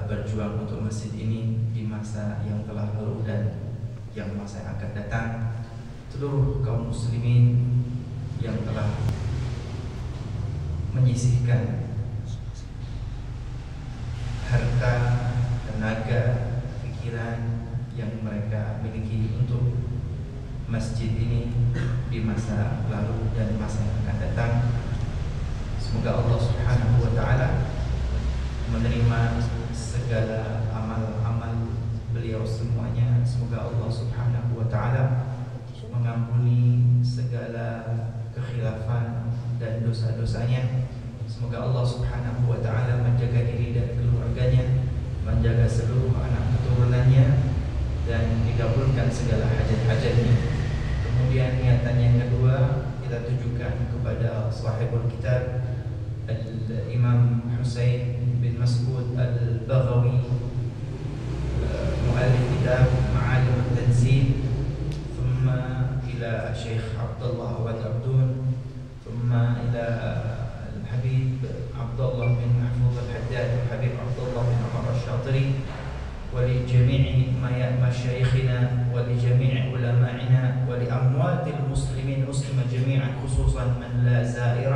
berjuang untuk masjid ini di masa yang telah lalu dan yang masa yang akan datang. Seluruh kaum muslimin yang telah menyisihkan harta, tenaga, pikiran yang mereka miliki untuk masjid ini di masa lalu dan masa yang akan datang. Semoga Allah Subhanahu wa ta'ala menerima segala amal-amal beliau semuanya. Semoga Allah Subhanahu wa ta'ala mengampuni segala kekhilafan dan dosa-dosanya. Semoga Allah Subhanahu wa ta'ala menjaga diri dan keluarganya, menjaga seluruh anak keturunannya, dan dikabulkan segala hajat-hajatnya. Kemudian niatan yang kedua kita tujukan kepada sahibul kitab Al-Imam Husain bin Mas'ud Al-Baghawi, muallif kitab Ma'alim Al-Tanzil, thumma ila Syekh Abdullah Awad Abdun, thumma ila Al-Habib Abdullah bin Mahfuz Al-Haddad, Al-Habib Abdullah bin Umar Al-Shatiri, ولجميع مشايخنا ولجميع علمائنا ولأموات المسلمين مسلم جميعا خصوصا من لا زائر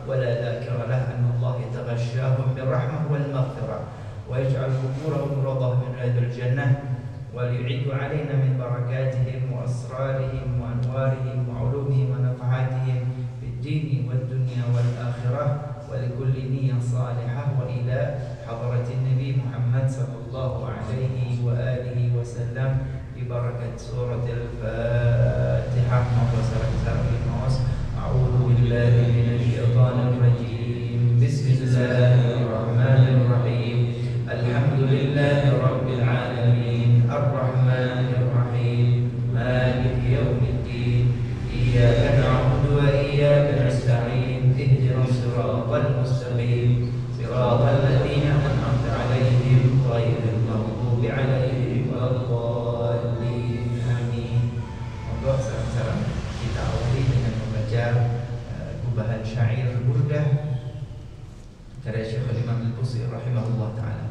ولا ذاكر له أن الله يتغشاهم بالرحمة والمغفرة ويجعل قبورهم روضة من رياض الجنة وليعد علينا من بركاتهم وأسرارهم وأنوارهم وعلومهم ونفحاتهم في الدين والدنيا والآخرة ولكل نية صالحة وإلى حضرة النبي محمد صلى الله عليه وآله وسلم ببركة سورة الفاتحة. أعوذ بالله من الشيطان الرجيم. بسم الله الرحمن الرحيم. الحمد لله رب العالمين الرحمن الرحيم مالك يوم الدين إياك نعبد وإياك نستعين اهدنا الصراط المستقيم صراط الذين أنعمت عليهم غير المغضوب عليهم ولا الضالين آمين. Monggo salam-salam kita awali dengan membaca gubahan syair burdah karya Syekh Imam Al-Busiri rahimahullah taala.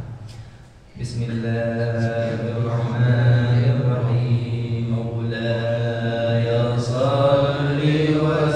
Bismillahirrahmanirrahim. Maulaya shalli wa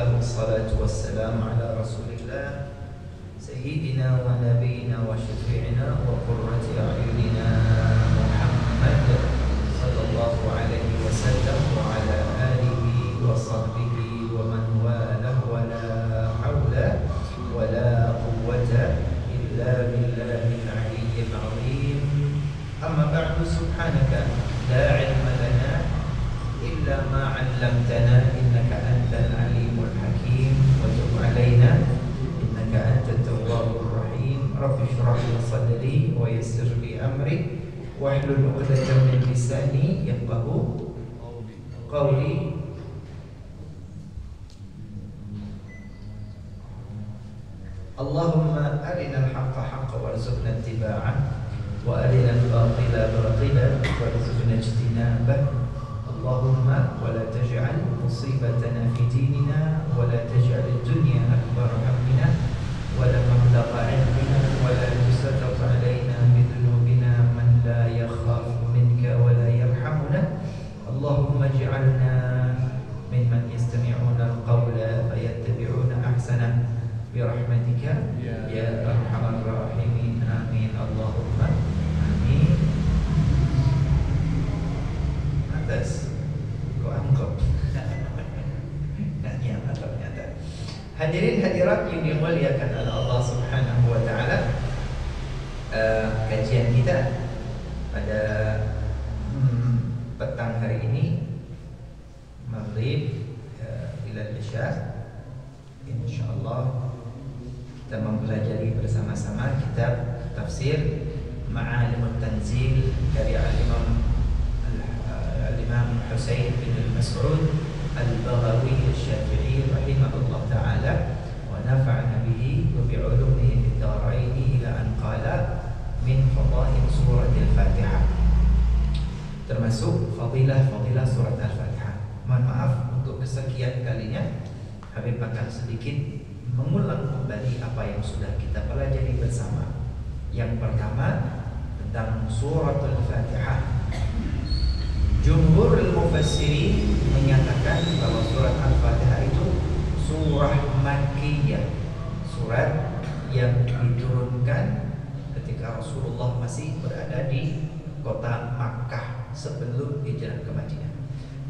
له الصلاة والسلام على رسول الله سيدنا ونبينا وشفيعنا وقرة أعيننا محمد صلى الله عليه وسلم وعلى آله وصحبه ومن والاه ولا حول ولا قوة إلا بالله العلي العظيم. أما بعد سبحانك لا علم لنا إلا ما علمتنا إنك أنت العليم الحكيم وتب علينا إنك أنت التواب الرحيم. رب اشرح لي صدري ويسر لي أمري واحلل عقدة من لساني يفقهوا قولي. اللهم أرنا الحق حقا وارزقنا اتباعه وأرنا الباطل باطلا وارزقنا اجتنابه. اللهم ولا تجعل مصيبتنا في ديننا ولا تجعل الدنيا أكبر همنا ولا مبلغ علمنا ولا تسلط علينا بذنوبنا من لا يخاف منك ولا يرحمنا. اللهم اجعلنا ممن يستمعون القول فيتبعون أحسنه برحمتك يا أرحم الراحمين. آمين اللهم آمين. Atas kok angkot nggak nyata ternyata. Hadirin hadirat yang dimuliakan oleh Allah Subhanahu wa taala, kajian kita pada petang hari ini maghrib ila isya, insyaallah kita mempelajari bersama-sama kitab tafsir Ma'alimut Tanzil dari Al-Imam Husain bin Mas'ud Al-Baghawi Asy-Syafi'i rahimahullah ta'ala wa nafa'ana bihi wa bi'ulumihi fid dharain ila an qala min fadail surat Al-Fatihah, termasuk fadilah surat Al-Fatihah. Mohon maaf untuk kesekian kalinya Habib akan sedikit mengulang kembali apa yang sudah kita pelajari bersama. Yang pertama tentang surat Al-Fatihah. Jumhur al-mufassirin menyatakan bahwa surat Al-Fatihah itu surah Makkiyah, surat yang diturunkan ketika Rasulullah masih berada di kota Makkah sebelum hijrah ke Madinah.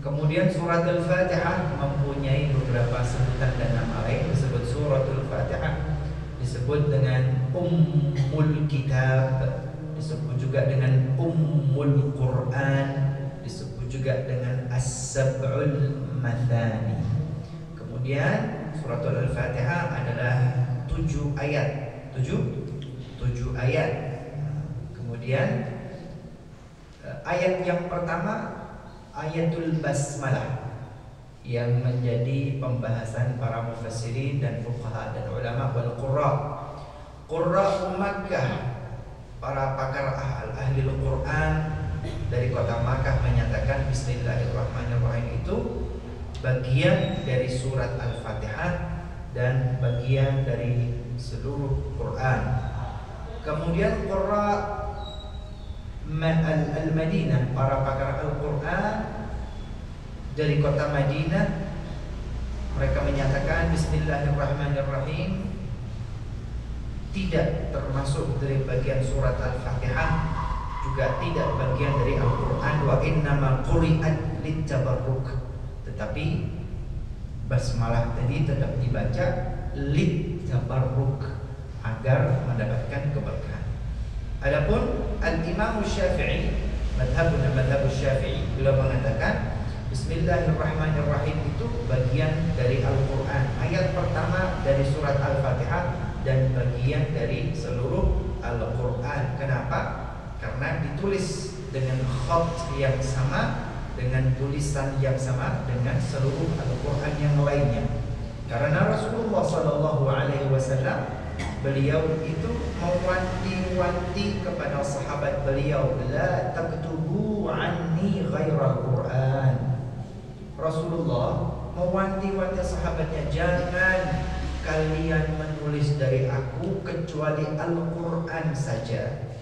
Kemudian surat Al-Fatihah mempunyai beberapa sebutan dan nama lain. Disebut surat Al-Fatihah, disebut dengan Ummul Kitab, disebut juga dengan Ummul Quran, disebut juga dengan As-Sab'ul Mathani. Kemudian surat Al-Fatihah adalah 7 ayat. 7 ayat. Kemudian ayat yang pertama ayatul basmalah yang menjadi pembahasan para mufassirin dan fuqaha dan ulama wal qurra Makkah, para pakar ahli Al-Quran dari kota Makkah menyatakan Bismillahirrahmanirrahim itu bagian dari surat Al-Fatihah dan bagian dari seluruh Quran. Kemudian qurra Al-Madinah, para pakar Al-Quran dari kota Madinah, mereka menyatakan Bismillahirrahmanirrahim tidak termasuk dari bagian surat Al-Fatihah, juga tidak bagian dari Al-Quran. Wa innama quri'at litabarruk, tetapi basmalah tadi tetap dibaca litabarruk agar mendapatkan keberkahan. Adapun Al-Imam Syafi'i, madhab Syafi'i, beliau mengatakan Bismillahirrahmanirrahim itu bagian dari Al-Quran, ayat pertama dari surat Al-Fatihah dan bagian dari seluruh Al-Quran. Kenapa? Karena ditulis dengan khat yang sama, dengan tulisan yang sama dengan seluruh Al-Quran yang lainnya. Karena Rasulullah SAW beliau itu mewanti-wanti kepada sahabat beliau, la taktubu anni ghairal Quran. Rasulullah mewanti-wanti sahabatnya, jangan kalian menulis dari aku kecuali Al-Quran saja.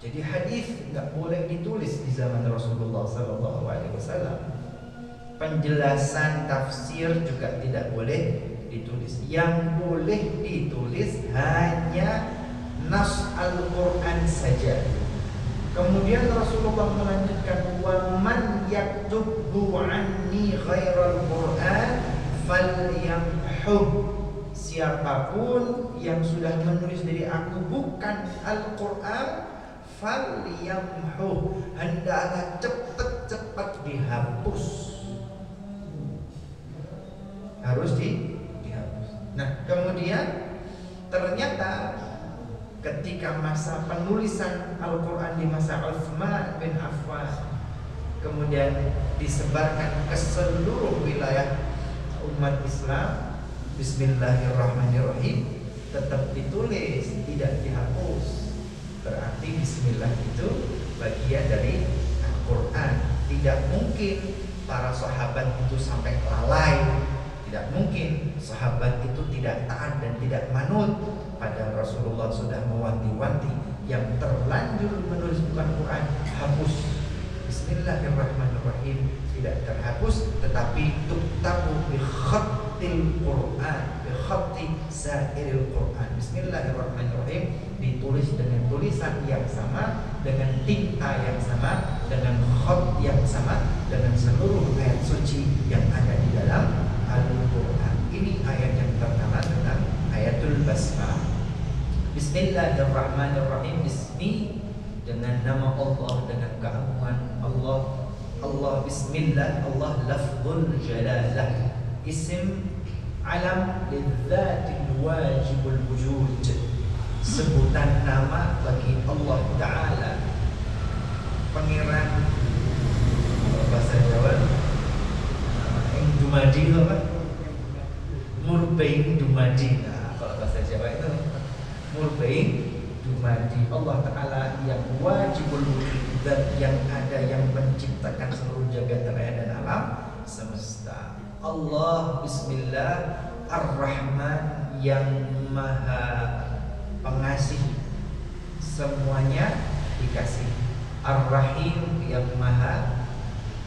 Jadi hadis nggak boleh ditulis di zaman Rasulullah SAW. penjelasan tafsir juga tidak boleh ditulis. Yang boleh ditulis hanya nas Al-Quran saja. Kemudian Rasulullah melanjutkan, wa man yaktubhu anni ghairal Quran falyamhu. Siapapun yang sudah menulis dari aku bukan Al-Quran, falyamhu, hendaklah cepat-cepat dihapus. Harus dihapus. Nah, kemudian ternyata ketika masa penulisan Al-Quran di masa Utsman bin Affan, kemudian disebarkan ke seluruh wilayah umat Islam, Bismillahirrahmanirrahim tetap ditulis, tidak dihapus. Berarti Bismillah itu bagian dari Al-Quran. Tidak mungkin para sahabat itu sampai lalai. Tidak mungkin sahabat itu tidak taat dan tidak manut. Padahal Rasulullah sudah mewanti-wanti, yang terlanjur menulis bukan Quran, hapus. Bismillahirrahmanirrahim tidak terhapus, tetapi tuktabu bi khattil Quran, bi khatti sairil Quran. Bismillahirrahmanirrahim ditulis dengan tulisan yang sama, dengan tinta yang sama, dengan khat yang sama, dengan seluruh ayat suci yang ada di dalam Al-Quran. Ini ayat yang pertama tentang ayatul basmalah. Bismillahirrahmanirrahim. Bismi, dengan nama Allah, dengan keagungan Allah. Allah Bismillah, Allah lafzul jalalah, isim alam lidzatil wajibul wujud, sebutan nama bagi Allah Ta'ala, pangeran bahasa Jawa yang dumadi apa? Murbain dumadi. Nah, kalau bahasa Jawa itu murbain dumadi. Allah Ta'ala yang wajibul wujud, dan yang ada, yang menciptakan seluruh jagat raya dan alam semesta. Allah Bismillah Ar-Rahman, yang maha pengasih, semuanya dikasih. Ar-Rahim, yang maha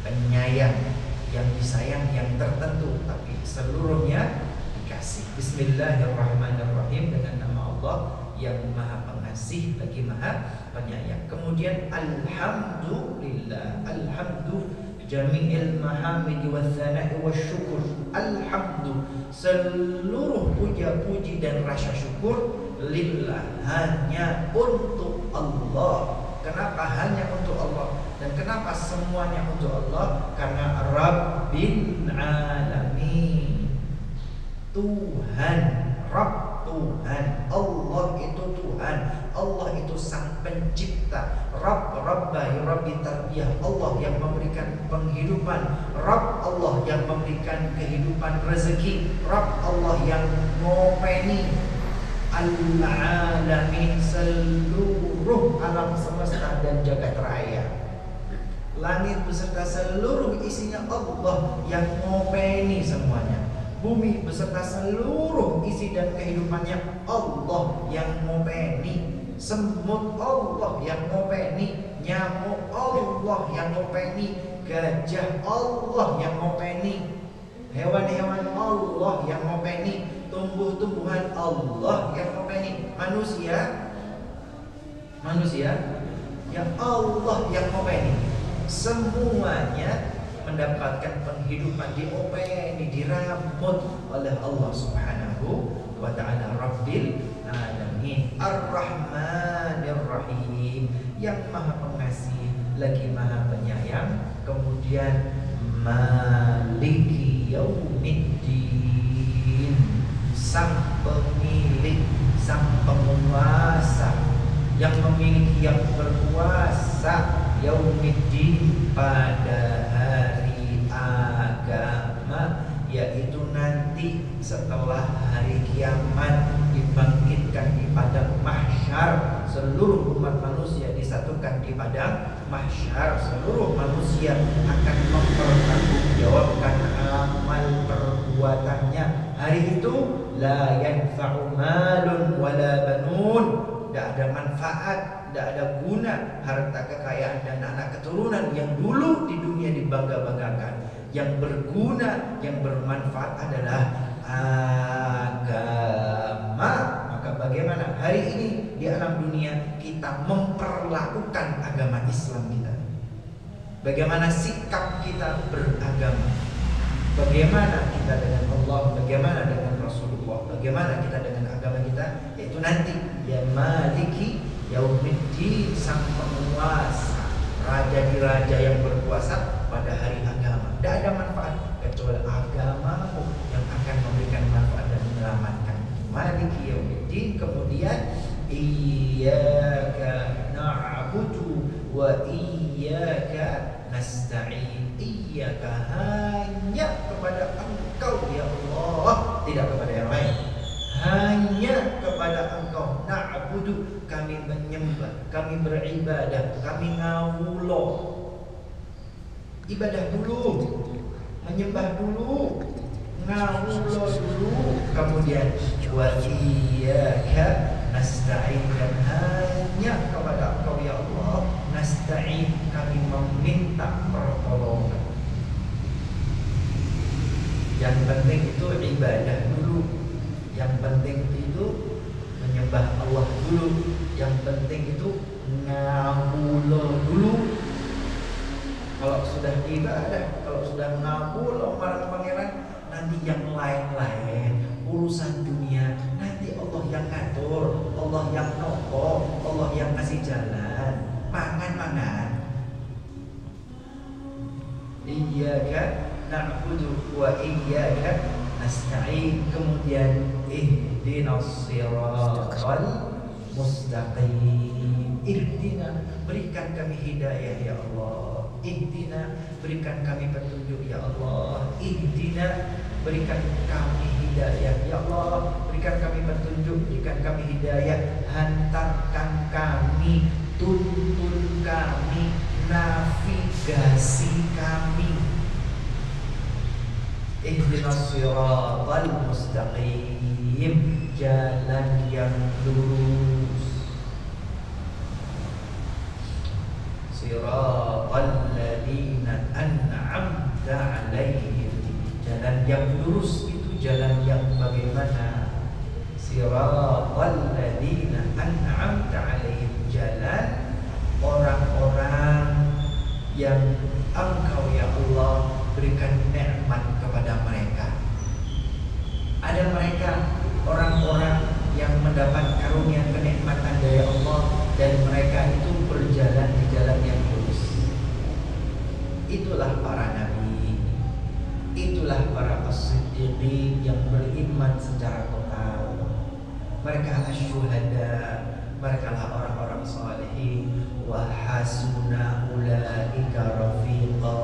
penyayang, yang disayang yang tertentu, tapi seluruhnya dikasih. Bismillahirrahmanirrahim, dengan nama Allah yang maha pengasih lagi maha penyayang. Kemudian alhamdulillah, alhamdu jami'il mahamidi wa thana'i wa syukur. Alhamdu, seluruh puja-puji dan rasa syukur, lillah, hanya untuk Allah. Kenapa hanya untuk Allah? Dan kenapa semuanya untuk Allah? Karena Rabbil Alamin, Tuhan, Rabb, Tuhan. Allah itu Tuhan, Allah itu sang pencipta. Rabb, Rabba, Rabbi tarbiyah, Allah yang memberikan penghidupan. Rabb, Allah yang memberikan kehidupan rezeki. Rabb, Allah yang ngopeni al-alamin, seluruh alam semesta dan jagat raya. Langit beserta seluruh isinya Allah yang ngopeni semuanya. Bumi beserta seluruh isi dan kehidupannya Allah yang ngopeni. Semut Allah yang ngopeni, nyamuk Allah yang ngopeni, gajah Allah yang ngopeni, hewan-hewan Allah yang ngopeni, tumbuh-tumbuhan Allah yang ngopeni, manusia yang Allah yang ngopeni. Semuanya mendapatkan penghidupan, diopeni, diramut oleh Allah Subhanahu wa ta'ala. Rabbil Alamin, Ar-Rahmanir-Rahim, yang maha pengasih lagi maha penyayang. Kemudian Maliki Yaumiddin, sang pemilik, sang penguasa, yang memiliki, yang berkuasa. Yaumiddin, pada hari agama, yaitu nanti setelah hari kiamat dibangkitkan di padang mahsyar. Seluruh umat manusia disatukan di padang mahsyar. Seluruh manusia akan mempertanggungjawabkan amal perbuatannya. Hari itu la yanfa'u malun wala banun, tidak ada manfaat, tidak ada guna harta kekayaan dan anak keturunan yang dulu di dunia dibangga-banggakan. yang berguna, yang bermanfaat adalah agama. Maka bagaimana hari ini di alam dunia kita memperlakukan agama Islam kita? Bagaimana sikap kita beragama? Bagaimana kita dengan Allah? Bagaimana dengan Rasulullah? Bagaimana kita dengan agama kita? Yaitu nanti ya Maliki Yaumiddin, sang penguasa, raja di raja yang berkuasa pada hari agama. Tidak ada manfaat kecuali agamamu yang akan memberikan manfaat dan menyelamatkan. Maliki Yaumiddin, kemudian iyyaka na'budu wa iyyaka nasta'in. Iyyaka, hanya kepada Engkau ya Allah, tidak kepada yang lain. Hanya kepada Engkau na'budu, kami menyembah, kami beribadah, kami ngawulo. Ibadah dulu, menyembah dulu, ngawulo dulu, kemudian wa iyyaka nasta'in, dan hanya kepada Engkau ya Allah nasta'in, kami meminta pertolongan. Yang penting itu ibadah dulu, yang penting itu menyembah Allah dulu, yang penting itu ngawulo dulu. Kalau sudah ibadah, kalau sudah ngawulo marang pangeran, nanti yang lain-lain urusan dunia nanti Allah yang ngatur, Allah yang nopo, Allah yang kasih jalan. Mangan. Iyyaka na'budu wa iyyaka nasta'in, kemudian ihdinas siratal mustaqim. Ihdina, berikan kami hidayah ya Allah. Ihdina, berikan kami petunjuk ya Allah. Ihdina, berikan kami hidayah ya Allah. Berikan kami petunjuk, berikan kami hidayah. Hantarkan kami, tuntun kami, navigasi kami. Ihdinas siratal mustaqim, jalan yang lurus. Siratal ladzina an'amta 'alaihim, jalan yang lurus itu jalan yang bagaimana? Siratal ladzina an'amta 'alaihim, jalan orang-orang yang Engkau ya Allah berikan nikmat kepada mereka. Ada mereka orang-orang yang mendapat karunia kenikmatan dari Allah, dan mereka itu berjalan di jalan yang lurus. Itulah para nabi, itulah para as-siddiqin yang beriman secara total. Mereka asyuhada, mereka lah orang-orang salihin. Wa hasuna ulaika rafiqa.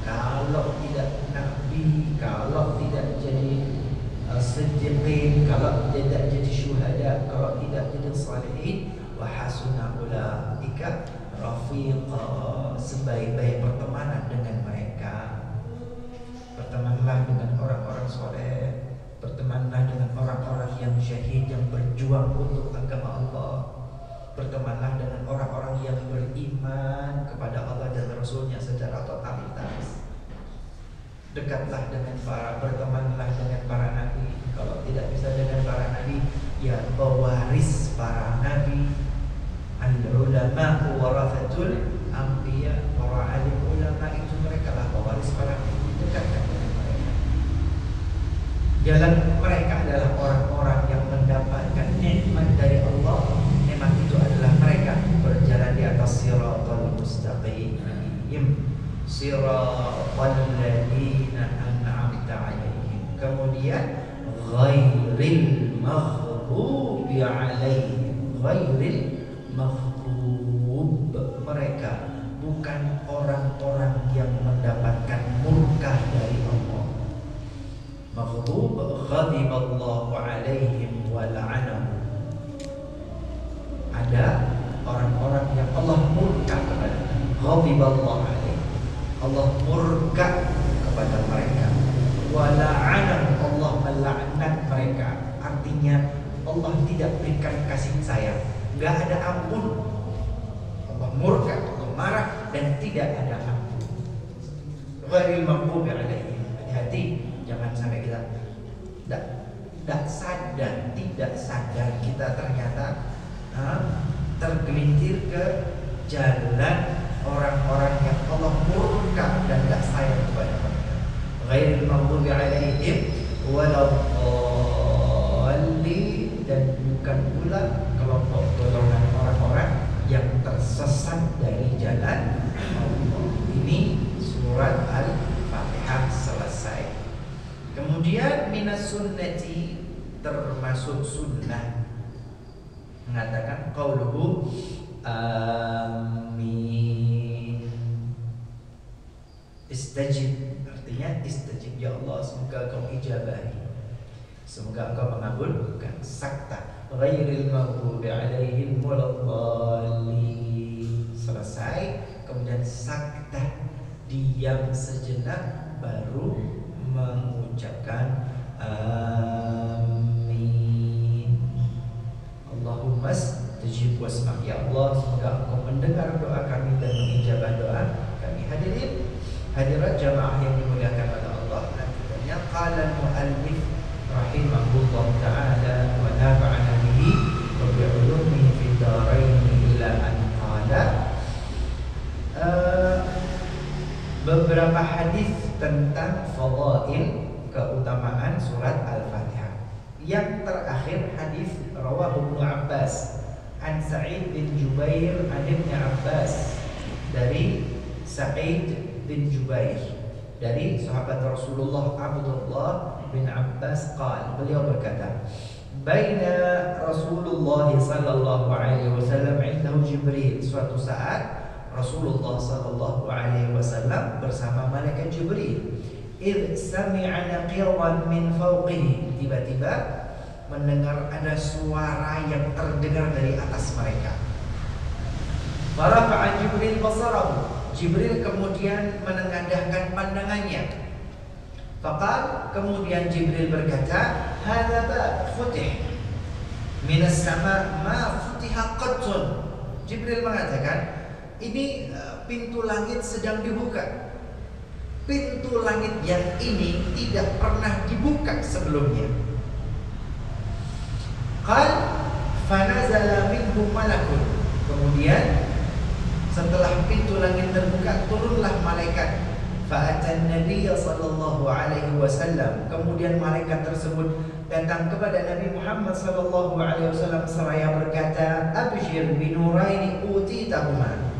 Kalau tidak nabi, kalau tidak jadi siddiqin, kalau tidak jadi syuhada, kalau tidak jadi salihin, wa hasuna ulaika rafiqa, sebaik-baik pertemanan dengan mereka. Bertemanlah dengan orang-orang soleh, bertemanlah dengan orang-orang yang syahid, yang berjuang untuk agama Allah. Bertemanlah dengan orang-orang yang beriman kepada Allah dan Rasulnya secara totalitas. Dekatlah dengan bertemanlah dengan para nabi. Kalau tidak bisa dengan para nabi, ya pewaris para nabi. Al-ulama warathatul anbiya, para alim ulama itu mereka lah pewaris para nabi. Dekatlah dengan mereka. Jalan mereka adalah orang-orang yang mendapatkan nikmat dari Allah. Nikmat itu adalah mereka berjalan di atas siratal mustaqim, siratal ladzina an'amta 'alaihim, kemudian ghairil maghdubi 'alaihim. Ghairil maghdub, mereka bukan orang-orang yang mendapatkan murka dari Allah. Maghdub, ghadiballahu 'alaihim wa la'anahum. Ada orang-orang yang Allah murka kepada, ghadiballahu 'alaihim, Allah murka kepada mereka. Wa la'anahum, Allah melaknat mereka. Artinya Allah tidak berikan kasih sayang, enggak ada ampun. Allah murka, Allah marah dan tidak ada ampun. Ghairil maghdubi alaihim. Hati-hati, jangan sampai kita tidak sadar kita ternyata tergelincir ke jalan orang-orang yang Allah murka dan tidak sayang kepada mereka. Ghairil maghdubi alaihim waladdallin, dan bukan pula kelompok golongan orang-orang yang tersesat dari jalan Allah. Ini surat Al-Fatihah selesai. Kemudian minas sunnati, termasuk sunnah, mengatakan qauluhu amin. Istajib, artinya istajib ya Allah, semoga kau ijabahi, semoga engkau mengabulkan. Sakta, ghairil maghdubi alaihim waladdallin, selesai. Kemudian sakta, diam sejenak baru mengucapkan amin. Allahumma stajib wasma', ya Allah, semoga engkau mendengar doa kami dan mengijabah doa kami. Hadirin hadirat jamaah yang dimuliakan oleh Allah, akhirnya qala al-muallif rahimahullah ta'ala wa nafa'ana bihi wa bi'ulumihi fid dharain ila an qala, beberapa hadis tentang fadail, keutamaan surat Al-Fatihah. Yang terakhir hadis rawahu Ibnu Abbas an Sa'id bin Jubair an Ibnu Abbas, dari Sa'id bin Jubair dari sahabat Rasulullah Abdullah bin Abbas qala, beliau berkata, baina Rasulullah sallallahu alaihi wasallam indahu Jibril, suatu saat Rasulullah sallallahu alaihi wasallam bersama malaikat Jibril. Idh sami'a naqiran min fawqihi, tiba-tiba mendengar ada suara yang terdengar dari atas mereka. Farafa'a Jibril basarahu, Jibril kemudian menengadahkan pandangannya. Faqal, kemudian Jibril berkata, hadza bab futih minas sama ma futiha qattun. Jibril mengatakan, ini pintu langit sedang dibuka. Pintu langit yang ini tidak pernah dibuka sebelumnya. Qal fanazala minhu malakun, kemudian setelah pintu langit terbuka, turunlah malaikat. Fa'atan Nabi sallallahu alaihi wasallam, kemudian malaikat tersebut datang kepada Nabi Muhammad sallallahu alaihi wasallam seraya berkata, abshir binuraini utitahuma.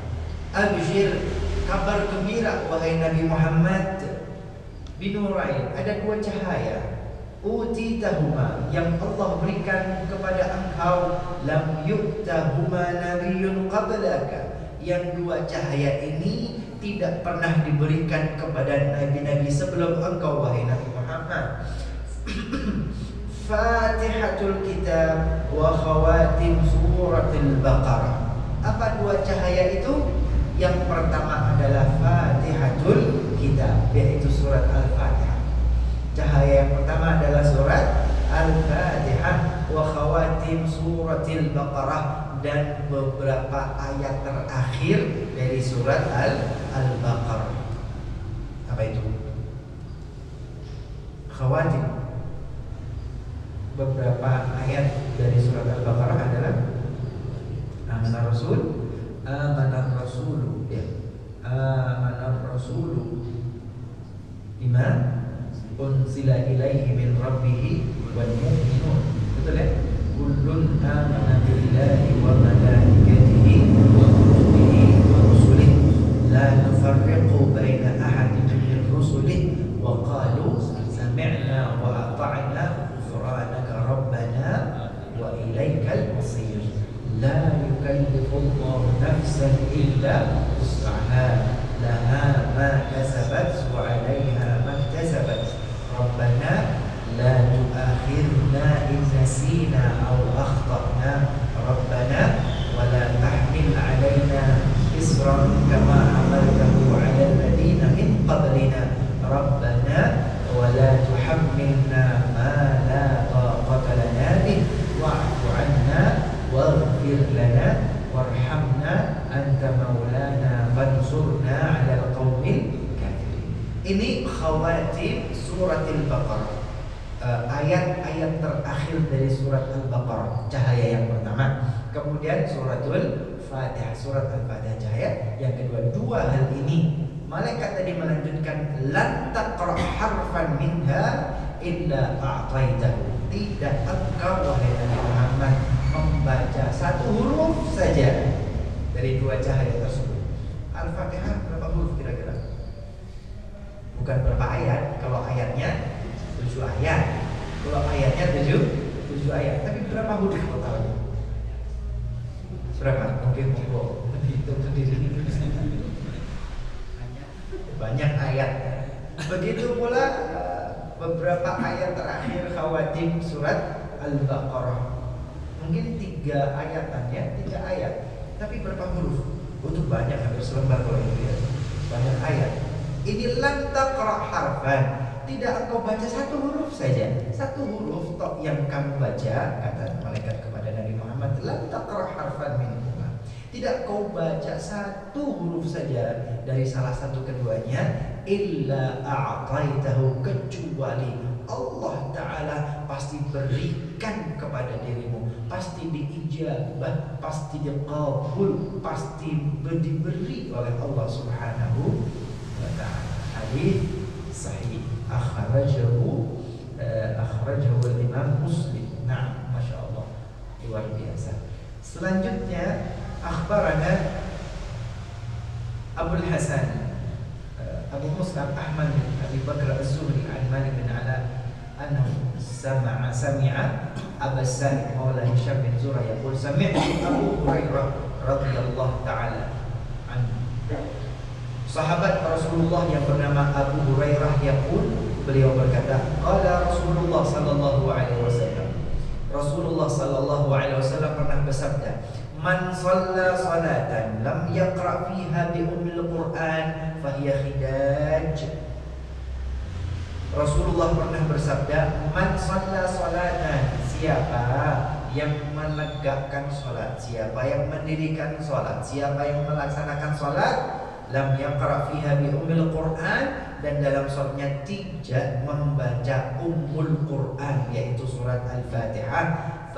Abshir, kabar gembira wahai Nabi Muhammad, binurain, ada dua cahaya, utitahuma, yang Allah berikan kepada engkau, lam yu'tahuma nabiyyun qablaka, yang dua cahaya ini tidak pernah diberikan kepada nabi-nabi sebelum engkau wahai Nabi Muhammad. Fatihatul kitab wa khawatim suratul Baqarah. Apa dua cahaya itu? Yang pertama adalah Fatihatul kitab, yaitu surat Al-Fatihah. Cahaya yang pertama adalah surat Al-Fatihah wa khawatim suratul Baqarah, dan beberapa ayat terakhir dari surat Al-Baqarah. Apa itu? Khawatim. Beberapa ayat dari surat Al-Baqarah adalah Amanar Rasul, Amanar Rasulu, ya. Amanar Rasulu bima unzila ilaihi min rabbih wal mu'minun. Betul ya? Kullun amana billahi wa malaikatihi wa kutubihi wa rusulihi la nufarriqu baina ahadin min rusulihi wa qalu sami'na wa ata'na ghufranaka rabbana wa ilaikal masir. La yukallifu Allahu nafsan illa wus'aha, laha ma kasabat wa 'alayha ma iktasabat. Rabbana la tu'akhirna in nasina aw akhtana, rabbana wa la tahmil 'alaina isran kama hamaltahu 'ala alladhina min qablina, rabbana wa la tuhammilna ma la taqata lana bih wa'fu 'anna waghfir lana warhamna anta maulana fansurna 'alal qaumil kafirin. khawatim surat Al-Baqarah, ayat-ayat terakhir dari surat Al-Baqarah, cahaya yang pertama. Kemudian suratul Fatihah, surat Al-Fatihah cahaya yang kedua. Dua hal ini malaikat tadi melanjutkan, lan taqra harfan minha illa a'taitahu. Tidak engkau wahai Nabi Muhammad membaca satu huruf saja dari dua cahaya tersebut. Al-Fatihah berapa huruf kira-kira? Bukan berapa ayat. Kalau ayatnya 7 ayat. Kalau ayatnya 7 ayat. Tapi berapa huruf totalnya? Berapa? Mungkin mau hitung sendiri. Banyak ayat. Begitu pula beberapa ayat terakhir khawatim surat Al-Baqarah. Mungkin 3 ayatan ya, 3 ayat. Tapi berapa huruf? Untuk banyak, hampir selembar kalau itu ya. Banyak ayat. Ini lan taqra harfan. Tidak engkau baca satu huruf saja. Satu huruf tok yang kamu baca, kata malaikat kepada Nabi Muhammad, lan taqra harfan minhuma. Tidak kau baca satu huruf saja dari salah satu keduanya, illa a'taitahu, kecuali Allah Ta'ala pasti berikan kepada dirimu, pasti diijabah, pasti diqabul, pasti diberi oleh Allah Subhanahu wa Ta'ala. Hadis sahih akhrajahu al-Imam Muslim. Nah, Masya Allah, luar biasa. Selanjutnya akhbarana Abul Hasan Abu Mus'ab Ahmad bin Abi Bakr Az-Zuhri an Malik bin Ala annahu sami'a Abu Sa'id Maula Hisham bin Zurah yaqul sami'tu Abu Hurairah radhiyallahu ta'ala anhu. Sahabat Rasulullah yang bernama Abu Hurairah yaqul, beliau berkata, qala Rasulullah sallallahu alaihi wasallam. Rasulullah sallallahu alaihi wasallam pernah bersabda, man shalla salatan lam yaqra fiha bi ummil Qur'an fahiya khidaj. Rasulullah pernah bersabda, man shalla salatan, siapa yang menegakkan salat, siapa yang mendirikan salat, siapa yang melaksanakan salat, lam yaqra fiha bi ummil Qur'an, dan dalam salatnya tidak membaca ummul Qur'an yaitu surat Al-Fatihah,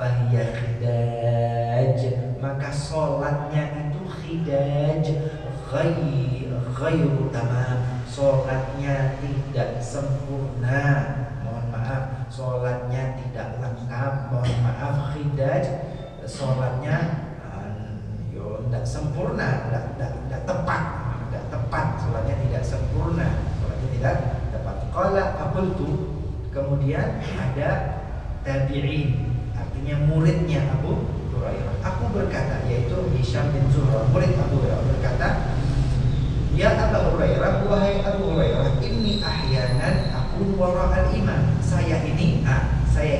fahiya khidaj, maka salatnya itu khidaj, ghairu tamam, salatnya tidak sempurna, mohon maaf, salatnya tidak lengkap, mohon maaf, khidaj, salatnya tidak sempurna, tidak tepat, salatnya tidak sempurna, salatnya tidak tepat. Qala aqultu, kemudian ada tabi'in, artinya muridnya Abu Hurairah. Aku berkata, yaitu Hisham bin Zuhra, murid Abu Hurairah, berkata, ya Abu Hurairah, wahai Abu Hurairah, inni ahyanan akun wara'al imam. Saya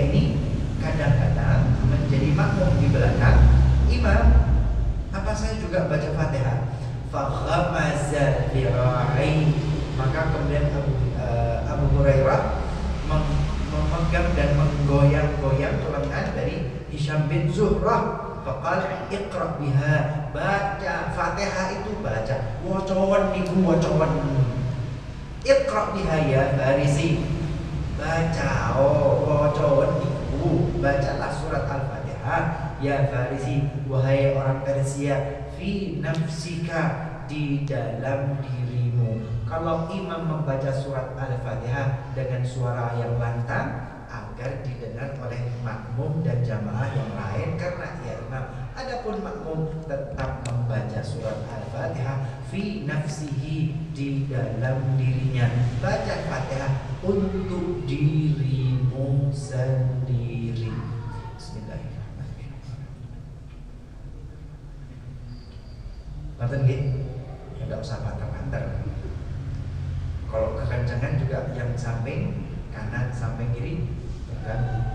ini kadang-kadang menjadi makmum di belakang imam. Apa saya juga baca Fatihah? Faghamaza fira'in, maka kemudian Abu Hurairah memegang dan menggoyang-goyang lengan dari Hisham bin Zuhrah. Faqal iqra biha, baca Fatihah itu baca, wacawan niku wacawan. Iqra biha ya Farisi, baca wacawan niku, bacalah surat Al-Fatihah ya Farisi, wahai orang Persia, fi nafsika, di dalam dirimu. Kalau imam membaca surat Al-Fatihah dengan suara yang lantang agar didengar oleh makmum dan jamaah yang lain karena ia imam. Adapun makmum tetap membaca surat Al-Fatihah fi nafsihi, di dalam dirinya. Baca Fatihah untuk dirimu sendiri. Bismillahirrahmanirrahim. Ngerti nggih? Enggak usah pantar-pantar. Kalau kekencangan juga yang samping kanan, samping kiri, dan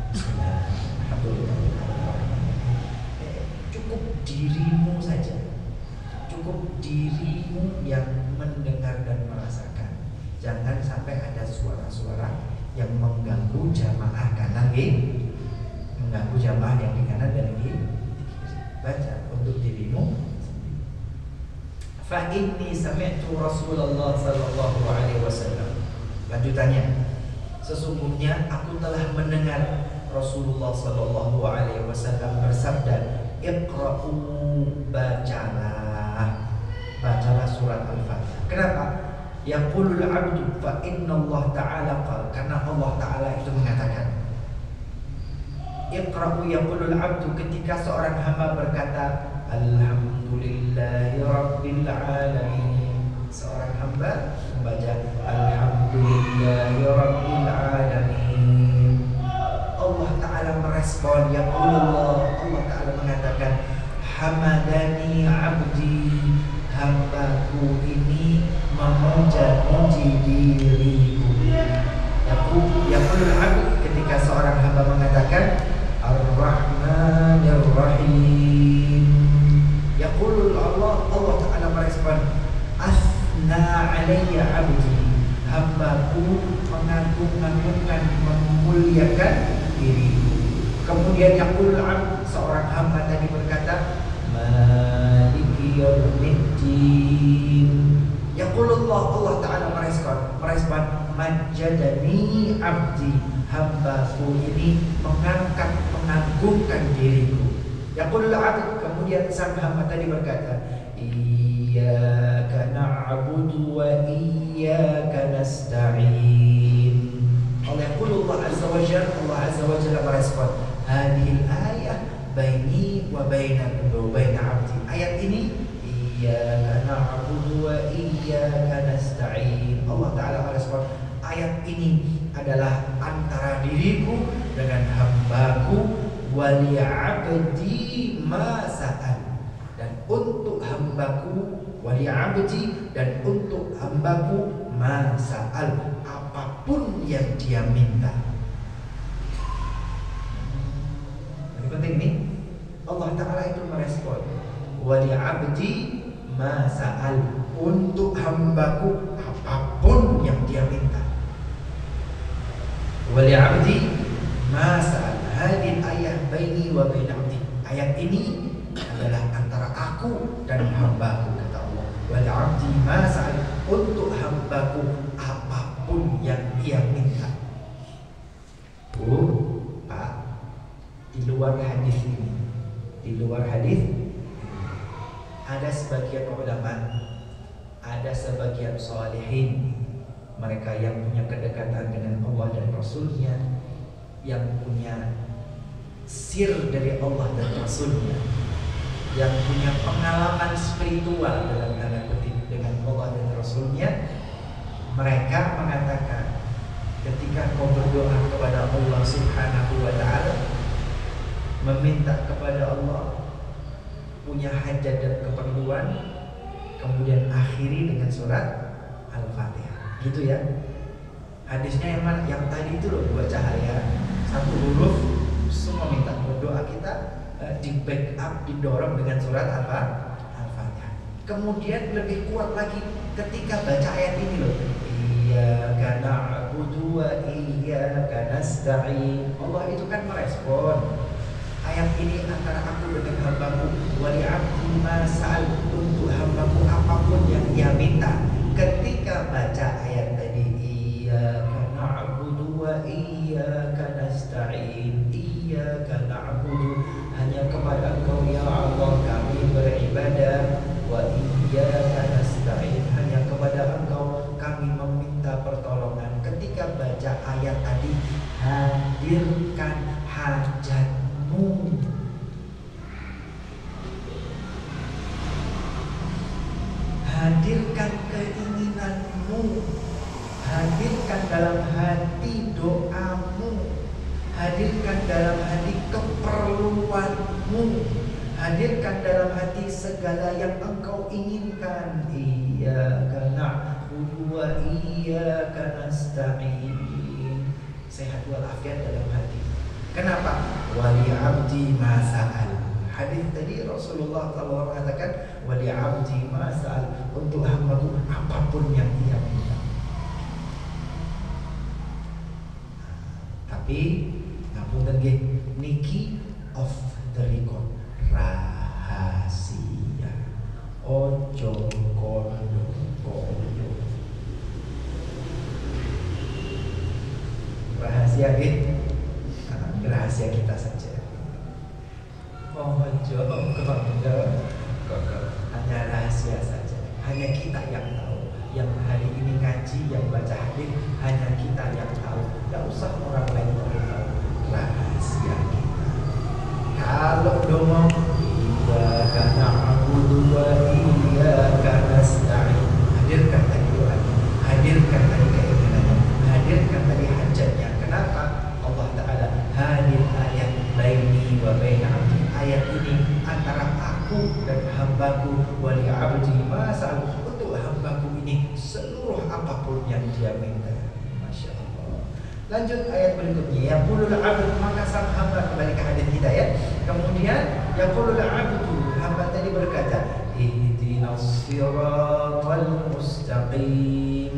cukup dirimu saja, cukup dirimu yang mendengar dan merasakan. Jangan sampai ada suara-suara yang mengganggu jamaah kanan, mengganggu jamaah yang di kanan dan di kiri. Baca untuk dirimu. Fa inni sami'tu Rasulullah sallallahu alaihi wasallam Lanjutannya, sesungguhnya aku telah mendengar Rasulullah Shallallahu Alaihi Wasallam bersabda, Iqra'u, bacalah surat Al-Fatihah. Kenapa? Yaqulul abdu fa inna Allah Ta'ala qala, karena Allah Ta'ala itu mengatakan, Iqra'u yaqulul abdu, ketika seorang hamba berkata Alhamdulillahi Rabbil Alamin, seorang hamba membaca Alhamdulillahi Rabbil Alamin, Allah Ta'ala merespon, yaqulullah, Allah Ta'ala mengatakan, Hamadani abdi, hambaku ini memuja-muji diriku. Yaqulul abd, ketika seorang hamba mengatakan Ar-Rahmanir Rahim, yaqulul Allah, Allah Ta'ala merespon, Asna alayya abdi, hambaku mengagung-agungkan, memuliakan diriku. Kemudian yaqulul abd, seorang hamba tadi berkata Maliki yaumiddin, yaqulullah, Allah Ta'ala merespon Majjadani abdi, hambaku ini mengangkat, mengagungkan diriku. Yaqulul abd, kemudian sang hamba tadi berkata Iyyaka na'budu wa iyyaka nasta'in. Allah yaqulullah azza wa jalla, Allah azza wa jalla merespon hadhil ayah baini wa baina abdi. Ayat ini Iyyaka na'budu wa iyyaka nasta'in. Allah Ta'ala merespon, ayat ini adalah antara diriku dengan hambaku, wali abdi ma sa'al, dan untuk hambaku, wali abdi, dan untuk hambaku ma sa'al, apapun yang dia minta. Ini penting nih, Allah Ta'ala itu merespon wali abdi ma sa'al, untuk hambaku apapun yang dia minta. Wali abdi ma sa'al, hadil ayat baini wa baina abdi, ayat ini adalah antara aku dan hambaku, kata Allah. Wali abdi ma sa'al, untuk hambaku apapun yang dia minta. Pak, di luar hadis ini, di luar hadis ada sebagian ulama, ada sebagian salihin, mereka yang punya kedekatan dengan Allah dan Rasulnya, yang punya sir dari Allah dan Rasulnya, yang punya pengalaman spiritual dalam tanda kutip dengan Allah dan Rasulnya. Mereka mengatakan, ketika kau berdoa kepada Allah Subhanahu wa Ta'ala, meminta kepada Allah, punya hajat dan keperluan, kemudian akhiri dengan surat Al-Fatihah. Gitu ya. Hadisnya yang mana? Yang tadi itu loh, 2 cahaya, 1 huruf, semua minta. Berdoa kita di backup, didorong dengan surat Al-Fatihah. Kemudian lebih kuat lagi ketika baca ayat ini loh, Iyyaka na'budu wa iyyaka nasta'in. Allah itu kan merespon, ayat ini antara aku dengan hambaku, wali abdi ma sa'al, untuk hambaku apapun yang dia minta. Ketika baca ayat tadi, Iyyaka na'budu wa iyyaka nasta'in, Iyyaka na'budu, hanya kepada Engkau ya Allah kami beribadah, wa iyyaka nasta'in, hanya kepada Engkau kami meminta pertolongan. Ketika baca ayat tadi, hadirkan hajatmu, hadirkan keinginanmu, hadirkan dalam hati doamu, hadirkan dalam hati keperluanmu, hadirkan dalam hati segala yang engkau inginkan. Iyyaka na'budu wa iyyaka nasta'in, sehat walafiat dalam hati. Kenapa? Wali abdi ma sa'al. Hadis tadi Rasulullah SAW mengatakan wali abdi ma sa'al, untuk hambaku apapun yang dia minta. Tapi ngapunten nggih, niki off the record, rahasia, ojo kondo-kondo. rahasia gitu. Rahasia kita saja. Hanya rahasia saja. Hanya kita yang tahu. Yang hari ini ngaji, yang baca hadis, hanya kita yang tahu. Gak usah orang lain tahu. Rahasia kita. Kalau ngomong iyyaka na'budu wa iyyaka nasta'in, hadirkan tadi doanya, hadirkan tadi keinginannya, hadirkan tadi hajatnya. Kenapa? Allah Ta'ala hadir ayat baini wa baina abdi. Ayat ini antara aku dan hambaku, wali abdi masal, untuk hambaku ini seluruh apapun yang dia minta. Masya Allah. Lanjut ayat berikutnya, yaqulul abdu, maka sang hamba, kembali ke hadis kita ya. Kemudian yaqulul abdu, hamba tadi berkata, ihdinas siratal mustaqim,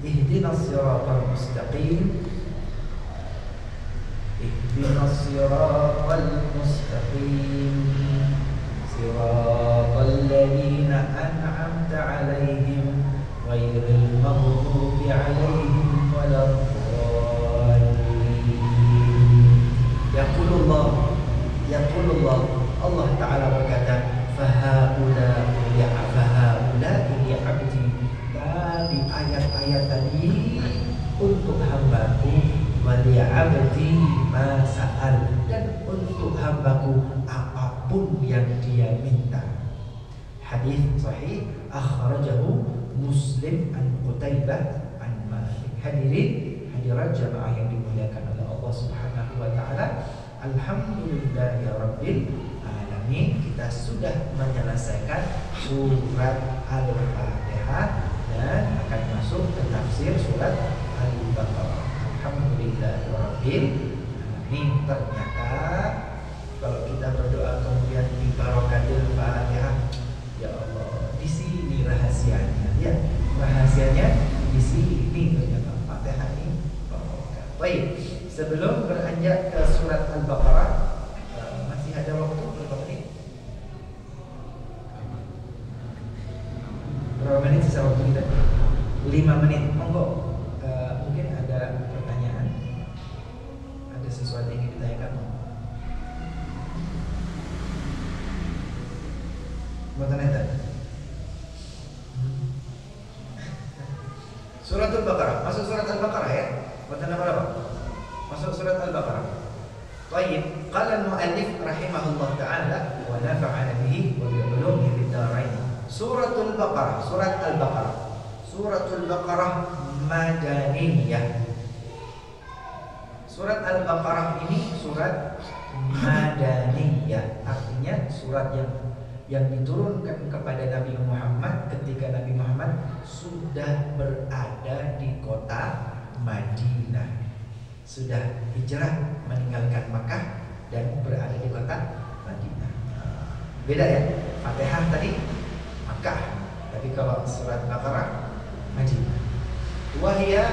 ihdinas siratal mustaqim, ihdinas siratal mustaqim, siratal ladzina an'amta 'alaihim ghairil maghdubi 'alaihim waladdallin. Yaqulullah, Allah Ta'ala berkata, fahaula'i li 'abdi. Tadi ayat-ayat tadi untuk hambaku, wali 'abdi ma sa'al, dan untuk hambaku apapun yang dia minta. Hadis sahih akhrajahu Muslim an Qutaibah an Malik. Hadirat jamaah yang dimuliakan oleh Allah Subhanahu wa taala. Alhamdulillahirabbil alamin. Kita sudah menyelesaikan surat Al-Fatihah dan akan masuk ke tafsir surat Al-Baqarah. Alhamdulillahirabbil alamin. Ternyata kalau kita berdoa kemudian di barakatil Fatihah, ya Allah, di sini rahasianya. Ya, rahasianya di sini ternyata Fatihah ini barokah. Baik, sebelum beranjak ke surat Al-Baqarah, masih ada waktu berapa menit? Berapa menit sisa waktu kita? 5 menit. Monggo, mungkin ada pertanyaan, ada sesuatu yang ingin ditanyakan. Buatan eta. Surat Al-Baqarah. Masuk surat Al-Baqarah ya. Buatan apa? Masuk surat Al-Baqarah. Baik, qala al-muallif rahimahullah taala wa nafa'ana bihi wa bi ulumihi fid dharain. Suratul Baqarah, surat Al-Baqarah. Suratul Baqarah madaniyah. Surat Al-Baqarah ini surat madaniyah, artinya surat yang diturunkan kepada Nabi Muhammad ketika Nabi Muhammad sudah berada di kota Madinah, sudah hijrah meninggalkan Makkah dan berada di kota Madinah. Beda ya, Fatihah tadi Makkah, tapi kalau surat Baqarah Madinah. Wahia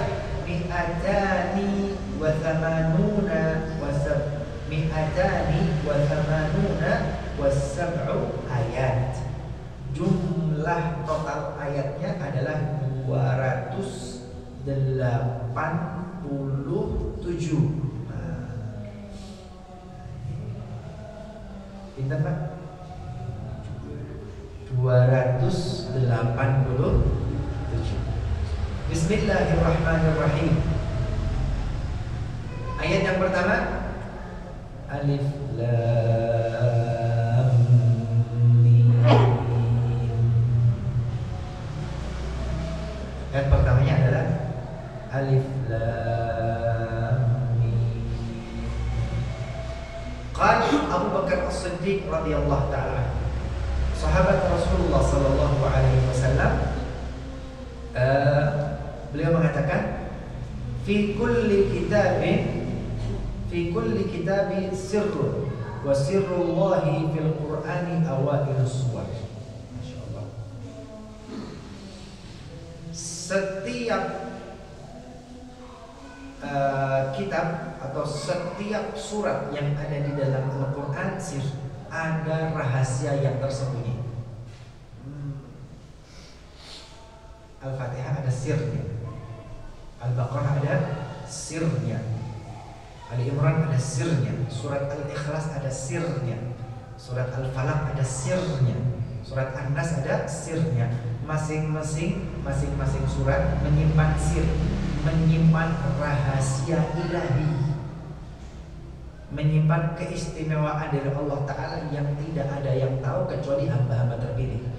mi'atani wa thamanuna wasab'u ayat. Jumlah total ayatnya adalah 287. Pinter Pak? 287. Bismillahirrahmanirrahim. Ayat yang pertama, Alif Lam Mim. Ayat pertamanya adalah Alif Lam Mim. Qala Abu Bakar As-Siddiq radhiyallahu ta'ala, sahabat Rasulullah sallallahu alaihi wasallam, beliau mengatakan, fi kulli kitabi sirrun wa sirrullahi fil Qur'ani awailus suwar. Masyaallah. Setiap kitab atau setiap surat yang ada di dalam Al-Qur'an ada rahasia yang tersembunyi. Al-Fatihah ada sirnya, Al-Baqarah ada sirnya. Ali Imran ada sirnya, surat Al-Ikhlas ada sirnya, surat Al-Falaq ada sirnya, surat An-Nas ada sirnya. Masing-masing surat menyimpan sir, menyimpan rahasia ilahi, menyimpan keistimewaan dari Allah Ta'ala yang tidak ada yang tahu kecuali hamba-hamba terpilih.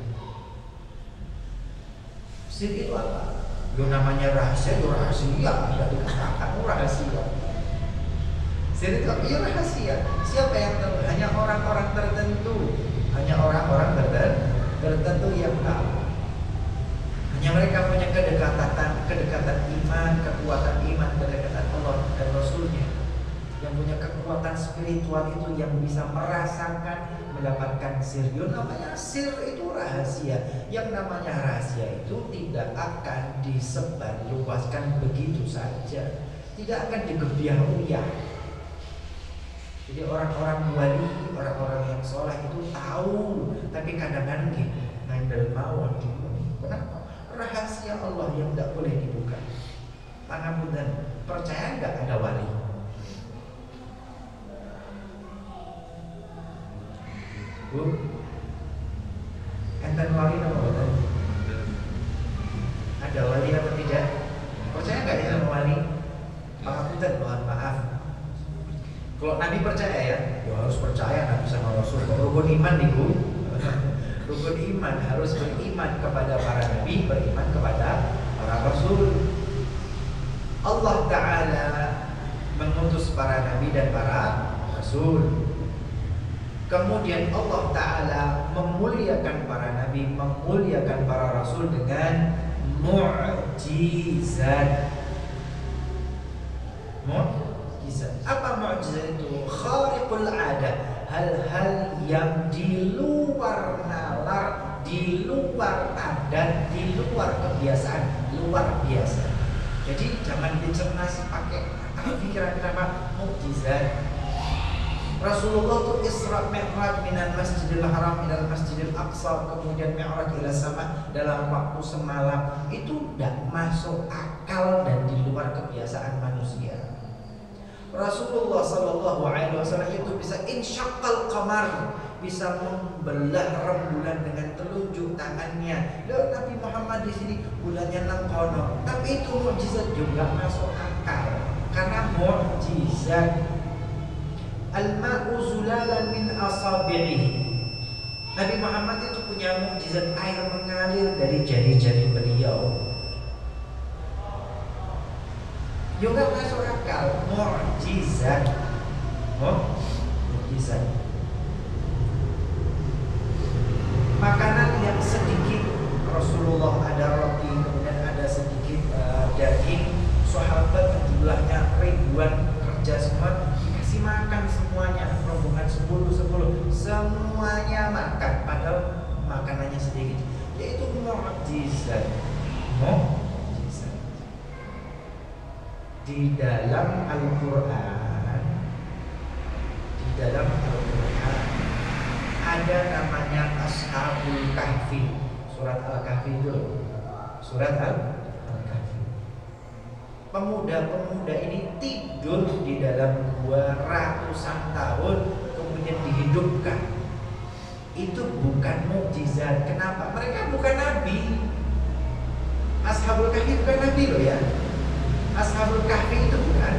Sir itu apa? Yo namanya rahasia, yo rahasia, tidak dikatakan rahasia. Sir itu apa? Ya rahasia. Siapa yang tahu? Hanya orang-orang tertentu. Hanya orang-orang tertentu yang tahu. Hanya mereka punya kedekatan iman, kekuatan iman, kedekatan Allah dan Rasulnya. Yang punya kekuatan spiritual itu yang bisa merasakan, mendapatkan sir. Yang namanya sir itu rahasia. Yang namanya rahasia itu tidak akan disebar luaskan begitu saja. Tidak akan digebiah-uyah. Jadi orang-orang wali, orang-orang yang soleh itu tahu, tapi kadang-kadang ngandel mawon. Kenapa? Rahasia Allah yang tidak boleh dibuka. Pangapunten, percaya nggak ada wali? Bu, enten wali apa betul? Ada wali atau tidak? Percaya nggak ada wali? Pangapunten, mohon maaf. Kalau Nabi percaya ya harus percaya Nabi sama Rasul. Rukun iman nih Bu. Rukun iman harus beriman kepada para Nabi, beriman kepada para Rasul. Allah Ta'ala mengutus para Nabi dan para Rasul. Kemudian Allah Ta'ala memuliakan para Nabi, memuliakan para Rasul dengan mu'jizat. Apa mukjizat itu? Khariqul adah, hal-hal yang di luar nalar, di luar adat, di luar kebiasaan, luar biasa. Jadi jangan dicermati pakai pikiran kenapa mukjizat. Rasulullah itu Isra Mi'raj minal Masjidil Haram minal Masjidil Aqsa, kemudian Mi'raj ila sama dalam waktu semalam. Itu tidak masuk akal dan di luar kebiasaan manusia. Rasulullah Sallallahu Alaihi Wasallam itu bisa insyaqqal qamar, bisa membelah rembulan dengan telunjuk tangannya. Lalu Nabi Muhammad di sini bulannya nang kono, tapi itu mukjizat juga masuk akal karena mukjizat. Al-ma'u zulalan min asabi'ihi. Nabi Muhammad itu punya mukjizat air mengalir dari jari-jari beliau. Juga masuk akal, mukjizat. Mukjizat. Makanan yang sedikit, Rasulullah ada roti, kemudian ada sedikit daging. Sahabat jumlahnya ribuan, kerja semua, dikasih makan semuanya, rombongan 10 semuanya makan, padahal makanannya sedikit. Yaitu mukjizat. Di dalam Al-Quran ada namanya Ashabul Kahfi. Surat Al-Kahfi itu, surat Al-Kahfi. Pemuda-pemuda ini tidur di dalam gua ratusan tahun, kemudian dihidupkan. Itu bukan mukjizat. Kenapa? Mereka bukan nabi. Ashabul Kahfi bukan nabi loh ya. Ashabul Kahfi itu bukan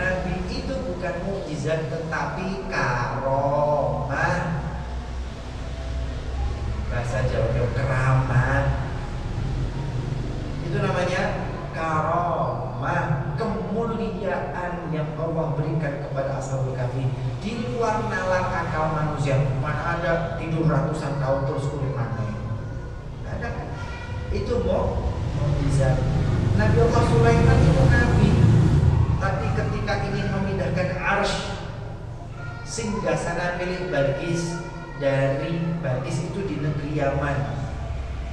nabi, itu bukan mukjizat, tetapi karomah. Bahasa Jawa keramat. Itu namanya karomah, kemuliaan yang Allah berikan kepada Ashabul Kahfi di luar nalar akal manusia. Mana ada tidur ratusan tahun terus kulit mati? Tidak ada kan? Itu mukjizat. Nabi Allah Sulaiman itu nabi, tapi ketika ingin memindahkan arsy singgasana milik Balqis, dari Balqis itu di negeri Yaman,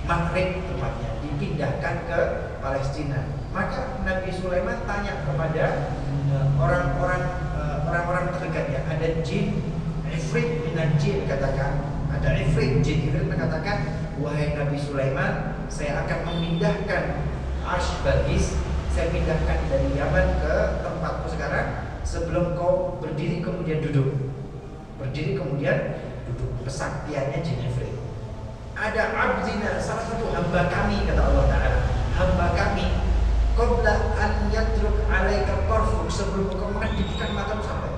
Maghrib tempatnya, dipindahkan ke Palestina. Maka Nabi Sulaiman tanya kepada orang-orang terdekatnya, ada jin, ifrit minal jin, katakan ada ifrit jin, ifrit mengatakan, wahai Nabi Sulaiman, saya akan memindahkan arsy Balqis, saya pindahkan dari Yaman ke tempatku sekarang sebelum kau berdiri kemudian duduk, berdiri kemudian duduk. Kesaktiannya Jennifer. Ada abdina, salah satu hamba kami, kata Allah Ta'ala, hamba kami, qabla an yatruk alaika tarfuk, sebelum kau mengedipkan matamu sampai.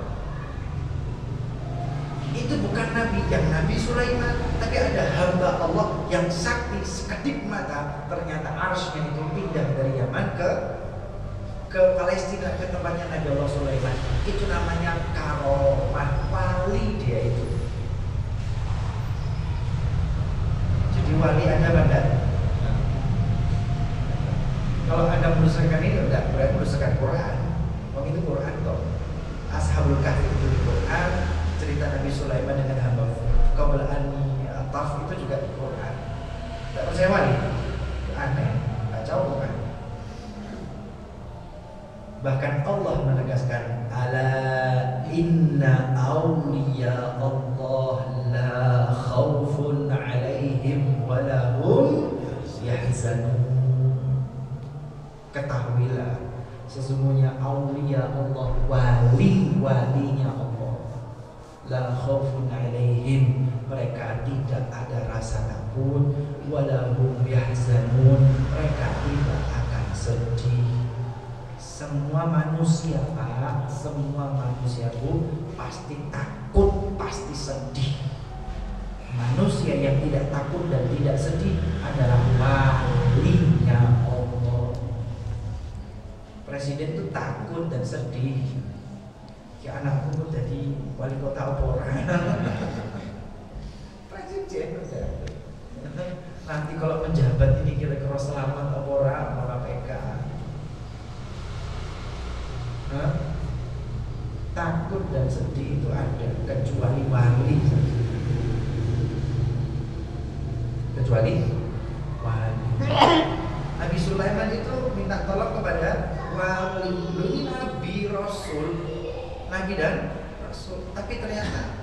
Itu bukan Nabi, yang Nabi Sulaiman, tapi ada hamba Allah yang sakti, sekedip mata ternyata arsy-nya itu pindah dari Yaman ke Palestina, ke tempatnya Nabi Allah Sulaiman. Itu namanya karomah, wali dia itu. Jadi wali ada pada. Kalau Anda merusakan ini enggak, berarti merusakan Quran. Itu Quran kok. Ashabul Kahfi itu di Quran, cerita Nabi Sulaiman dengan hamba qabla an taf itu juga di Quran. Tidak percaya wali? Aneh, kacau bukan? Bahkan Allah menegaskan, ala inna awliya Allah la khawfun alaihim wa lahum yahzanun. Ketahuilah, sesungguhnya awliya Allah, wali-walinya Allah, la khawfun alaihim, mereka tidak ada rasa takut, wa lahum yahzanun, mereka tidak akan sedih. Semua manusia Pak, semua manusia Bu, pasti takut, pasti sedih. Manusia yang tidak takut dan tidak sedih adalah walinya Allah. Presiden itu takut dan sedih. Ya anakku tuh jadi wali kota apa orang? Presiden udah. Nanti kalau menjabat ini kira-kira selamat apa orang sama KPK? Takut dan sedih itu ada, kecuali wali. Kecuali wali. Nabi Sulaiman itu minta tolong kepada wali. Ini Nabi Rasul, Nabi dan Rasul. Tapi ternyata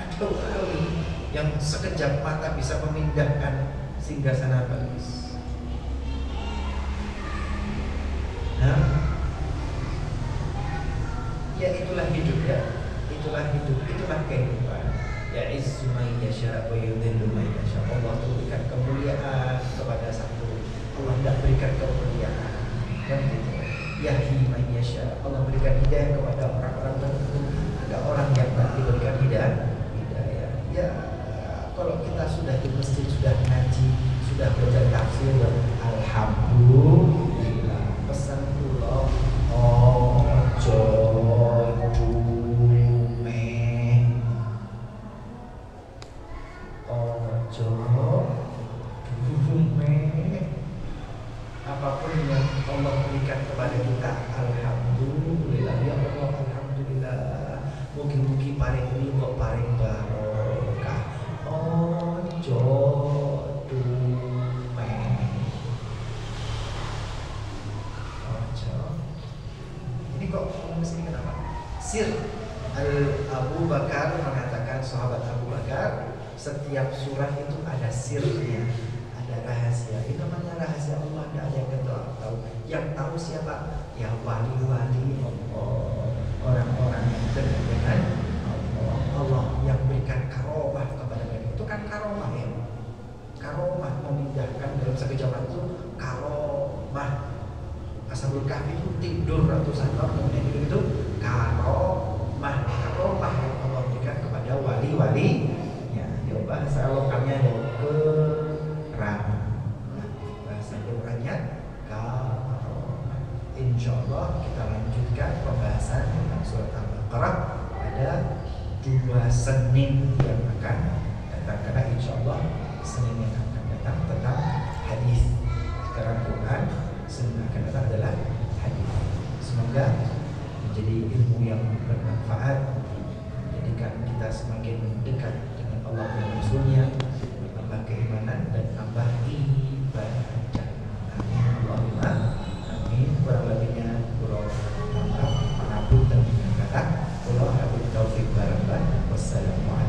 ada wali yang sekejap mata bisa memindahkan singgasana Balqis. Ya itulah hidup ya, itulah hidup, itulah kehidupan. Ya izzu may yasha wa yudhillu may yasha. Allah berikan kemuliaan kepada satu, Allah tidak berikan kemuliaan, kan gitu. Yahdi may yasha, Allah berikan hidayah kepada orang-orang tertentu. Ada orang yang tak diberikan hidayah. Ya kalau kita sudah di masjid, sudah ngaji, sudah belajar tafsir, alhamdulillah. Pesan kula ojo apapun yang Allah berikan kepada kita, alhamdulillah ya Allah, alhamdulillah. Mugi-mugi paling ridho, paling barokah. Ojo ini kok ngomong kesini kenapa? Sir Abu Bakar mengatakan, sahabat Abu Bakar, setiap surah itu ada sirnya, ada rahasia. Itu namanya rahasia Allah, tidak ada yang tahu. Yang tahu siapa? Ya wali-wali Allah, orang-orang yang dekat dengan Allah. Allah yang berikan karomah kepada mereka. Itu kan karomah ya. Karomah memindahkan dalam sekejap itu, karomah. Ashabul Kahfi itu tidur ratusan tahun, kemudian itu karomah yang Allah berikan kepada wali-wali. Ya, bahasa lokalnya ada keram, bahasa Qurannya karomah. Insyaallah kita lanjutkan pembahasan tentang surat Al-Baqarah pada 2 Senin yang akan datang, karena insyaallah Senin yang akan datang tentang hadis. Sekarang Quran, Senin akan datang adalah hadis. Semoga menjadi ilmu yang bermanfaat, menjadikan kita semakin dekat dengan Allah dan Rasul-Nya, menambah keimanan dan tambah ibadah. Amin Allahumma amin. Kurang lebihnya kurang maaf, mengapunten dengan kata Allah habib taufik barangkali. Wassalamualaikum.